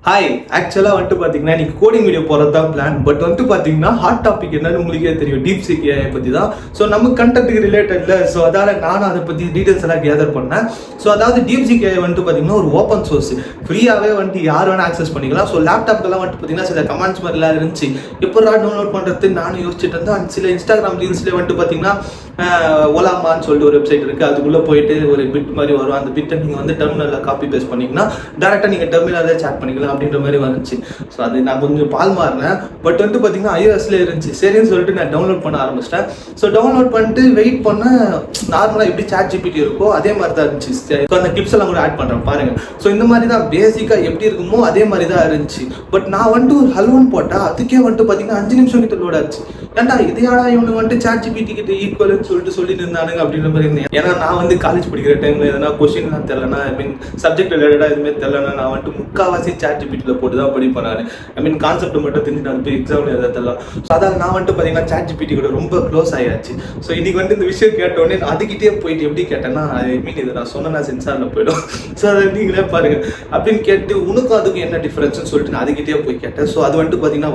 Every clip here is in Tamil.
ஹாய் ஆக்சுவலாக வந்துட்டு பார்த்தீங்கன்னா இன்னைக்கு கோடிங் வீடியோ போகிறது தான் பிளான். பட் வந்துட்டு பார்த்தீங்கன்னா ஹாட் டாபிக் என்னன்னு உங்களுக்கே தெரியும், டீப் சீக் ஏஐ பற்றி தான். ஸோ நம்ம கண்டென்ட்டுக்கு ரிலேட்டட்ல ஸோ அதால் நானும் அதை பற்றி டீட்டெயில்ஸ் எல்லாம் கேதர் பண்ணேன். ஸோ அதாவது டீப் சீக் ஏஐ வந்துட்டு பார்த்தீங்கன்னா ஒரு ஓப்பன் சோர்ஸ், ஃப்ரீயாகவே வந்துட்டு யார் வேணால் ஆக்சஸ் பண்ணிக்கலாம். ஸோ லேப்டாப்க்கெல்லாம் வந்துட்டு பார்த்தீங்கன்னா சில கமெண்ட்ஸ் மாதிரிலாம் இருந்துச்சு, எப்படா டவுன்லோட் பண்ணுறது நானும் யோசிச்சுட்டு இருந்தேன். அண்ட் சில இன்ஸ்டாகிராம் ரீல்ஸ்லேயே வந்துட்டு பார்த்தீங்கன்னா ஓலாமான்னு சொல்லிட்டு ஒரு வெப்சைட் இருக்குது, அதுக்குள்ளே போயிட்டு ஒரு பிட் மாதிரி வரும். அந்த பிட்டை நீங்கள் வந்து டெர்மினலில் காப்பி பேஸ்ட் பண்ணிங்கன்னா டேரெக்டாக நீங்கள் டெர்மினலில் சேட் பண்ணிக்கலாம் அப்படின்ற மாதிரி வந்துச்சு. ஸோ அது நான் கொஞ்சம் பால் மாறினேன். பட் வந்துட்டு பார்த்தீங்கன்னா iOSல இருந்துச்சு, சரின்னு சொல்லிட்டு நான் டவுன்லோட் பண்ண ஆரம்பிச்சிட்டேன். ஸோ டவுன்லோட் பண்ணிட்டு வெயிட் பண்ண நார்மலாக எப்படி சாட் ஜிபிடி இருக்கோ அதே மாதிரி தான் இருந்துச்சு. ஸோ அந்த கிளிப்ஸ் எல்லாம் கூட ஆட் பண்ணுறேன் பாருங்க. ஸோ இந்த மாதிரி தான் பேசிக்காக எப்படி இருக்குமோ அதே மாதிரி தான் இருந்துச்சு. பட் நான் வந்துட்டு ஒரு ஹல்வான்னு போட்டால் அதுக்கே வந்துட்டு பார்த்தீங்கன்னா 5 நிமிஷம் கிட்ட லோட் ஆச்சு. ஏன்டா இதையாடா இவனு வந்துட்டு சாட் ஜிபிடி கிட்ட ஈக்குவல்னு சொல்லிட்டு இருந்தானுங்க அப்படின்ற மாதிரி இருந்தேன். ஏன்னா நான் வந்து காலேஜ் படிக்கிற டைம்ல எதனா கொஸ்டின்லாம் தெரியலனா, ஐ மீன் சப்ஜெக்ட் ரிலேட்டடாக எதுவுமே தெரியலனா நான் வந்துட்டு முக்கால்வாசி சாட் ஜிபிடியில் போட்டு தான் படிப்பேன் நான். ஐ மீன் கான்செப்ட் மட்டும் தெரிஞ்சு நான் போய் எக்ஸாம் எழுதலாம். ஸோ அதான் நான் வந்துட்டு பார்த்தீங்கன்னா சாட் ஜிபிடி கூட ரொம்ப க்ளோஸ் ஆயாச்சு. ஸோ இன்னைக்கு வந்துட்டு இந்த விஷயம் கேட்டோடனே அதுக்கிட்டே போயிட்டு எப்படி கேட்டேன்னா, ஐ மீன் இதை நான் சொன்னா சென்சாரில் போயிடும். ஸோ அதை நீங்களே பாருங்க அப்படின்னு கேட்டு உனக்கும் அதுக்கும் என்ன டிஃபரன்ஸ்னு சொல்லிட்டு நான் அதுக்கிட்டே போய் கேட்டேன். ஸோ அது வந்துட்டு பார்த்தீங்கன்னா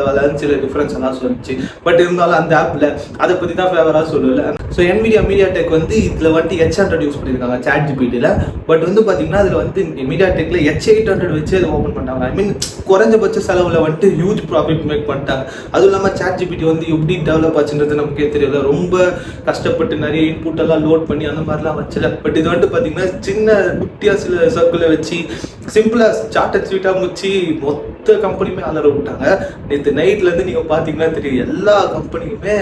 வளன்னு சில டிஃபரன்ஸ் எல்லாம் சொல்லிச்சு. பட் இருந்தாலும் அந்த ஆப்பில் அதை பற்றி தான் ஃபேவராக சொல்லல. ஸோ மீடியாடெக் வந்து இதில் வந்துட்டு H100 யூஸ் பண்ணியிருக்காங்க சாட் ஜிபிடியில். பட் வந்து பார்த்தீங்கன்னா அதில் வந்து மீடியாடெக்கில் H800 வச்சு அதை ஓப்பன் பண்ணிட்டாங்க. ஐ மீன் குறைஞ்சபட்ச செலவில் வந்துட்டு ஹியூஜ் ப்ராஃபிட் மேக் பண்ணிட்டாங்க. அதுவும் இல்லாமல் சாட் ஜிபிடி வந்து எப்படி டெவலப் ஆச்சுன்றது நமக்கே தெரியல. ரொம்ப கஷ்டப்பட்டு நிறைய இன்புட் எல்லாம் லோட் பண்ணி அந்த மாதிரிலாம் வச்சல. பட் இது வந்துட்டு பார்த்தீங்கன்னா சின்ன குட்டியாக சில சர்க்கிளை வச்சு சிம்பிளாக சார்ட் அண்ட் ஸ்வீட்டாக முடிச்சு மொத்த கம்பெனியுமே அலற விட்டாங்க. நேற்று நைட்லேருந்து நீங்கள் பார்த்தீங்கன்னா தெரியும், எல்லா கம்பெனியுமே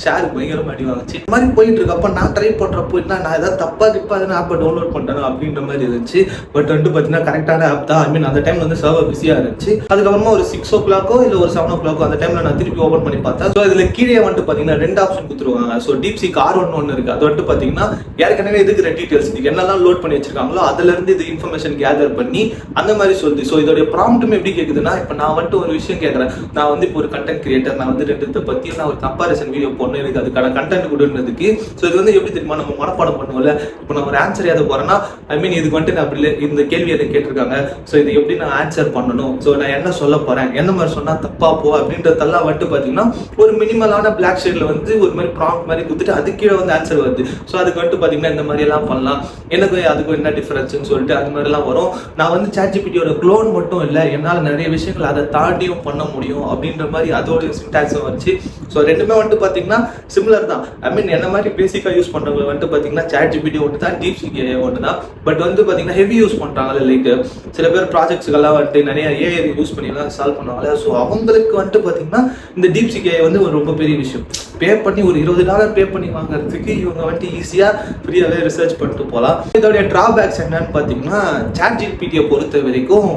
ஷேர் பயங்கரமாக அடி வாங்கிச்சு. இந்த மாதிரி போயிட்டு இருக்கப்போ நான் ட்ரை பண்ணுறப்போ என்ன நான் ஏதாவது தப்பாக ஆப்பை டவுன்லோட் பண்ணிட்டேன் அப்படின்ற மாதிரி இருந்துச்சு. பட் வந்துட்டு பார்த்தீங்கன்னா கரெக்டான ஆப் தான். ஐ மீன் அந்த டைம் வந்து சர்வர் பிஸியாக இருந்துச்சு. அதுக்கப்புறமா ஒரு 6 o'clock இல்லை ஒரு 7 o'clock அந்த டைமில் நான் திருப்பி ஓப்பன் பண்ணி பார்த்தேன். ஸோ இதில் கீழே வந்துட்டு பார்த்தீங்கன்னா 2 ஆப்ஷன் கொடுத்துருவாங்க. ஸோ டீப் சீக் R1 ஒன்று இருக்குது. அது வந்துட்டு பார்த்தீங்கன்னா ஏற்கனவே இருக்கிற டீட்டெயில்ஸ் இதுக்கு என்னெல்லாம் லோட் பண்ணி வச்சிருக்காங்களோ அதுலேருந்து இது இன்ஃபர்மேஷன் கேதர் பண்ணி அந்த மாதிரி சொல்லுது. ஸோ இதோடைய ப்ராம்ப்ட்டுமே எப்படி கேட்குதுன்னா, இப்போ நான் வந்துட்டு ஒரு விஷயம் கேட்குறேன், நான் வந்து இப்போ ஒரு கண்டென்ட் கிரியேட்டர், நான் வந்து ரெண்டு பற்றி நான் ஒரு கம்பாரிசன் வீடியோ போடணும், எனக்கு அதுக்கான கண்டென்ட் கொடுன்றதுக்கு. ஸோ இது வந்து எப்படி தெரியுமா, நம்ம மனப்பாடம் பண்ணுவோம்ல. இப்போ நான் ஒரு ஆன்சர் எதை போகிறேன்னா, ஐ மீன் இதுக்கு வந்துட்டு நான் அப்படி இந்த கேள்வி எதை கேட்டிருக்காங்க, ஸோ இது எப்படி நான் ஆன்சர் பண்ணணும், ஸோ நான் என்ன சொல்ல போகிறேன், எந்த மாதிரி சொன்னால் தப்பா போ அப்படின்றதெல்லாம் வந்துட்டு பார்த்தீங்கன்னா ஒரு மினிமலான பிளாக் ஷேடில் வந்து ஒரு மாதிரி ப்ராம்ப்ட் மாதிரி கொடுத்துட்டு அது கீழே வந்து ஆன்சர் வருது. ஸோ அதுக்கு வந்துட்டு பார்த்தீங்கன்னா இந்த மாதிரி எல்லாம் பண்ணலாம், எனக்கு அதுக்கும் என்ன டிஃபரன்ஸ்னு சொல்லிட்டு அது மாதிரிலாம் வரும். நான் வந்து சாட் ஜிபிடியோட க்ளோன் மட்டும் இல்லை, என்னால் நிறைய விஷயங்கள் அதை தாண்டியும் பண்ண முடியும் அப்படின்ற மாதிரி அதோடைய சின்டாக்ஸும் வந்துச்சு. ஸோ ரெண்டுமே வந்துட்டு பார்த்தீங்கன்னா சிமிலர் தான். ஐ மீன் என்ன மாதிரி பேசிக்காக யூஸ் பண்ணுறவங்க வந்துட்டு பார்த்தீங்கன்னா சாட் ஜிபிடி ஒன்று தான், டீப் சீக் ஏஐ ஒன்று தான். பட் வந்து பார்த்தீங்கன்னா ஹெவி யூஸ் பண்ணுறாங்கல்ல, லைக் சில பேர் ப்ராஜெக்ட்ஸ்க்கெல்லாம் வந்துட்டு நிறைய ஏஐ யூஸ் பண்ணிலாம் சால்வ் பண்ணுவாங்க. ஸோ அவங்களுக்கு வந்துட்டு பார்த்தீங்கன்னா இந்த டீப் சீக் ஏஐ வந்து ஒரு ரொம்ப பெரிய விஷயம். பே பண்ணி ஒரு $20 பே பண்ணி வாங்குறதுக்கு இவங்க வந்துட்டு ஈஸியாக ஃப்ரீயாகவே ரிசர்ச் பண்ணிட்டு போகலாம். இதோடைய ட்ராபேக்ஸ் என்னன்னு பார்த்தீங்கன்னா, சாட் ஜிபிடியை பொறுத்த வரைக்கும்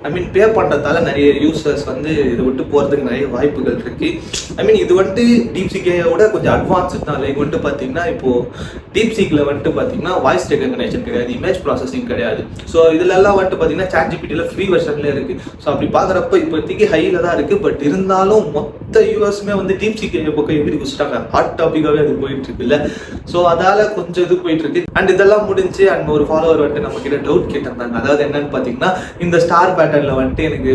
ஐ மீன் பே பண்ணுறதால நிறைய யூசர்ஸ் வந்து இதை விட்டு போகிறதுக்கு நிறைய வாய்ப்புகள் இருக்குது. ஐ மீன் இது வந்துட்டு டீப் சீக்கோட கொஞ்சம் அட்வான்ஸ்டு தான். லைக் வந்துட்டு பார்த்தீங்கன்னா இப்போது டீப் சீக்கில் வந்துட்டு பார்த்தீங்கன்னா வாய்ஸ் ரெகக்னேஷன் கிடையாது, இமேஜ் ப்ராசஸிங் கிடையாது. ஸோ இதிலெல்லாம் வந்துட்டு பார்த்தீங்கன்னா சாட் ஜிபிடியில் ஃப்ரீ வெர்ஷன்லேயே இருக்குது. ஸோ அப்படி பார்க்குறப்ப இப்போதைக்கு ஹையில் தான் இருக்குது. பட் இருந்தாலும் மொத்த யூஎஸ்மே வந்து டீப் சீக் பக்கம் எகிரி குடிச்சிட்டாங்க. ஹாட் டாப்பிக்காகவே அது போயிட்டு இருக்குல்ல. ஸோ அதால் கொஞ்சம் இது போயிட்டு இருக்கு. அண்ட் இதெல்லாம் முடிஞ்சு அண்ட் ஒரு ஃபாலோவர் வந்துட்டு நம்ம கிட்ட டவுட் கேட்டிருந்தாங்க. அதாவது என்னன்னு பார்த்தீங்கன்னா, இந்த ஸ்டார் பேட்டர்ல வந்துட்டு எனக்கு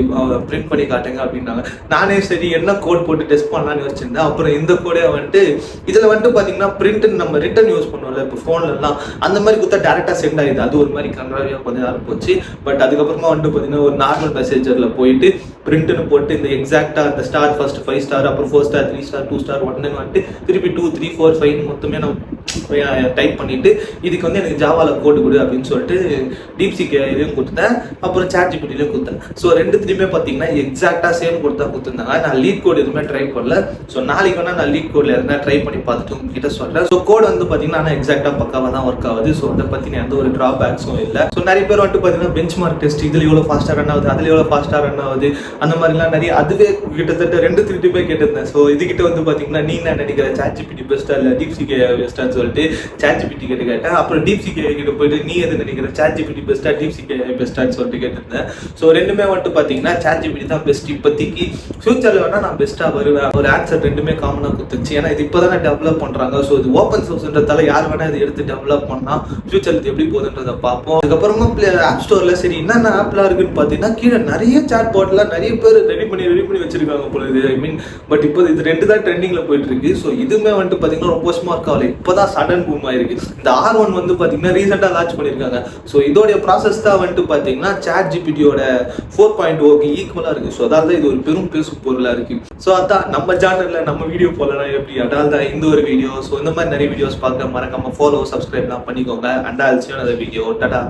பிரிண்ட் பண்ணி காட்டுங்க அப்படின்னாங்க. நானே சரி என்ன கோட் போட்டு டெஸ்ட் பண்ணலான்னு யோசிச்சிருந்தேன். அப்புறம் இந்த கோடே வந்துட்டு இதில் வந்துட்டு பார்த்தீங்கன்னா பிரிண்ட் நம்ம ரிட்டன் யூஸ் பண்ணுவோம்ல இப்போ ஃபோன்லலாம், அந்த மாதிரி கொடுத்தா டேரெக்டாக சென்ட் ஆகிடுது. அது ஒரு மாதிரி கன்றாவியாக கொஞ்சம் நேரம் போச்சு. பட் அதுக்கப்புறமா வந்துட்டு பார்த்தீங்கன்னா ஒரு நார்மல் மெசேஜரில் போயிட்டு பிரிண்ட்னு போட்டு இந்த எக்ஸாக்டாக அந்த ஸ்டார் ஃபர்ஸ்ட் 5 ஸ்டார், அப்புறம் 4 ஸ்டார், 3 ஸ்டார், 2 ஸ்டார், 1 வந்துட்டு திருப்பி 2, 3, 4, 5 மொத்தமே நான் டைப் பண்ணிட்டு இதுக்கு வந்து எனக்கு ஜாவாவில் கோடு கொடு அப்படின்னு சொல்லிட்டு டீப் சீக் இதையும் கொடுத்தேன், அப்புறம் சாட் ஜிபிடிலையும் கொடுத்தேன். ஸோ ரெண்டுத்துலையுமே பார்த்தீங்கன்னா எக்ஸாக்டாக சேம் கோட் தான் கொடுத்துருந்தாங்க. நான் லீட் கோட் எதுவுமே ட்ரை பண்ணல. ஸோ நாளைக்கு வேணால் நான் லீட் கோடில் எதுனா ட்ரை பண்ணி பார்த்துட்டு உங்ககிட்ட சொல்கிறேன். ஸோ கோட் வந்து பார்த்தீங்கன்னா ஆனால் எக்ஸாக்டாக பக்காவாக தான் ஒர்க் ஆகுது. ஸோ அதை பற்றின எந்த ஒரு ட்ராபேக்ஸும் இல்லை. ஸோ நிறைய பேர் வந்துட்டு பார்த்தீங்கன்னா பெஞ்ச் மார்க் டெஸ்ட் இதில் எவ்வளோ ஃபாஸ்ட்டாக ரன் ஆகுது, அதில் எவ்வளோ ஃபாஸ்ட்டாக ரன் ஆகுது, அந்த மாதிரிலாம் நிறைய அதுவே கிட்டத்தட்ட 2-3 பேர் கேட்டிருந்தேன். ஸோ இதுகிட்ட வந்து பார்த்தீங்கன்னா நீ என்ன நினைக்கிற, சாட் ஜிபிடி பெஸ்ட்டாக இல்லை டீப் சீக் பெஸ்ட்டாக சொல்லிட்டு ChatGPT கிட்ட கேட்டேன். அப்புறம் DeepSeek கிட்ட போயிட்டு நீ எது நினைக்கிற, ChatGPT பெஸ்ட்டா DeepSeek பெஸ்ட்டான்னு சொல்லிட்டு கேட்டிருந்தேன். ஸோ ரெண்டுமே வந்துட்டு பார்த்தீங்கன்னா ChatGPT தான் பெஸ்ட் இப்போதைக்கு. ஃபியூச்சரில் வேணால் நான் பெஸ்ட்டாக வருவேன். ஒரு ஆன்சர் ரெண்டுமே காமனாக கொடுத்துச்சு. ஏன்னா இது இப்போ தானே டெவலப் பண்ணுறாங்க. ஸோ இது ஓப்பன் சோர்ஸ்ன்றதால யார் வேணால் இதை எடுத்து டெவலப் பண்ணால் ஃபியூச்சருக்கு எப்படி போகுதுன்றதை பார்ப்போம். அதுக்கப்புறமா ஆப் ஸ்டோரில் சரி என்னென்ன ஆப்லாம் இருக்குன்னு பார்த்தீங்கன்னா கீழே நிறைய சாட் பாட்லாம் நிறைய பேர் ரெடி பண்ணி வச்சிருக்காங்க போல இது. ஐ மீன் பட் இப்போ இது 2 தான் ட்ரெண்டிங்கில் போயிட்டு இருக்கு. ஸோ இதுவுமே வந்துட்டு பார்த்தீங்கன்னா ரொம்ப வருஷமா இருக்காது, இப்போதான் சடன் பூம் ஆயிருக்கு. இந்த R1 வந்து பார்த்தீங்கன்னா ரீசெண்டாக லான்ச் பண்ணியிருக்காங்க. ஸோ இதோடைய ப்ராசஸ் தான் வந்துட்டு பார்த்தீங்கன்னா ChatGPTயோட 4.0க்கு ஈக்குவலாக இருக்கு. ஸோ அதாவது இது ஒரு பெரும் பேசும் பொருளாக இருக்கு. ஸோ அதான் நம்ம சேனலில் நம்ம வீடியோ போடலாம் எப்படி, அதாவது தான் இந்த ஒரு வீடியோ. ஸோ இந்த மாதிரி நிறைய வீடியோஸ் பார்க்க மறக்காம ஃபாலோ சப்ஸ்கிரைப்லாம் பண்ணிக்கோங்க. அண்ட் ஆல்சோ அந்த வீடியோ டாடா.